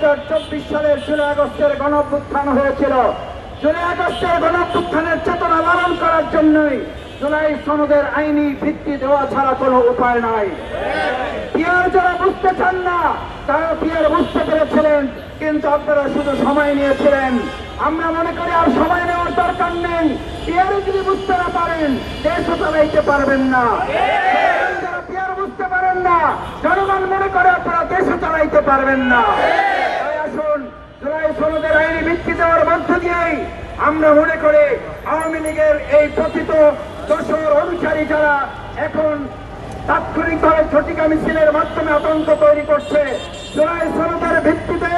2024 সালের জুলাই আগস্টের গণঅভ্যুত্থান হয়েছিল। জুলাই আগস্টের গণঅভ্যুত্থানের চেতনা লালন করার জন্যই জুলাই সনদের আইনি ভিত্তি দেওয়া ছাড়া কোনো উপায় নাই। পিয়ার যারা বুঝতে চান না তারা পিয়ার বুঝতে পেরেছিলেন, কিন্তু আপনারা শুধু সময় নিয়েছিলেন। আমরা মনে করি আর সময় নেওয়ার দরকার নেই। পিয়ারে যদি বুঝতে না পারেন দেশও চালাইতে পারবেন না। যারা পিয়ার বুঝতে পারেন না, জনগণ মনে করে আপনারা দেশও চালাইতে পারবেন না। তাই আসুন জুলাই সনদের আইনি ভিত্তি দেওয়ার মধ্য দিয়েই আমরা মনে করি আওয়ামী লীগের এই কথিত দোষর অনুসারী যারা এখন তাৎক্ষণিকভাবে ঝটিকা মিছিলের মাধ্যমে আতঙ্ক তৈরি করছে, জুলাই সনদের ভিত্তিতে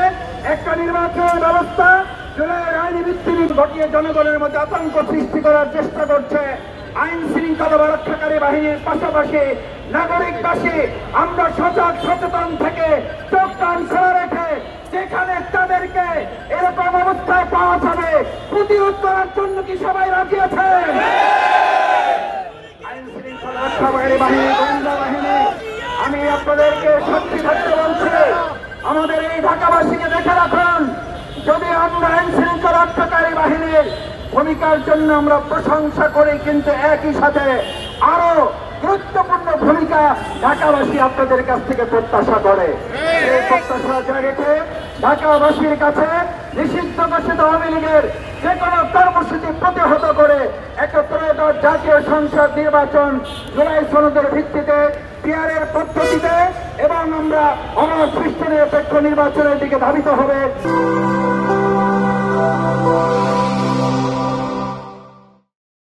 একটা নির্বাচন ব্যবস্থা জুলাইয়ের আইনি ভিত্তি ঘটিয়ে জনগণের মধ্যে আতঙ্ক সৃষ্টি করার চেষ্টা করছে। আইন শৃঙ্খলা রক্ষাকারী বাহিনীর পাশাপাশি নাগরিকবাসী আমরা সচেতন থেকে চোখ কান খোলা রেখে যেখানে তাদেরকে এরকম অবস্থায় পাওয়া যাবে প্রতিরোধ করার জন্য কি সবাই রাজি আছেন? আইন শৃঙ্খলা রক্ষাকারী বাহিনী, গোয়েন্দা বাহিনী, আমি আপনাদেরকে সত্যি থাকতে বলছি, আমাদের এই ঢাকাবাসীকে দেখে রাখুন। যদি আমরা আইন শৃঙ্খলা রক্ষাকারী বাহিনীর ভূমিকার জন্য আমরা প্রশংসা করি, কিন্তু একই সাথে আরো গুরুত্বপূর্ণ ভূমিকা ঢাকাবাসী আপনাদের কাছ থেকে প্রত্যাশা করে। এই প্রত্যাশা রেখে ঢাকাবাসীর কাছে নিষিদ্ধ ঘোষিত আওয়ামী লীগের যে কোনো কর্মসূচি প্রতিহত করে একটা ত্রয়োদশ জাতীয় সংসদ নির্বাচন জুলাই সনদের ভিত্তিতে পিয়ারের পদ্ধতিতে এবং আমরা অসৃষ্ট নিরপেক্ষ নির্বাচনের দিকে ধাবিত হবে।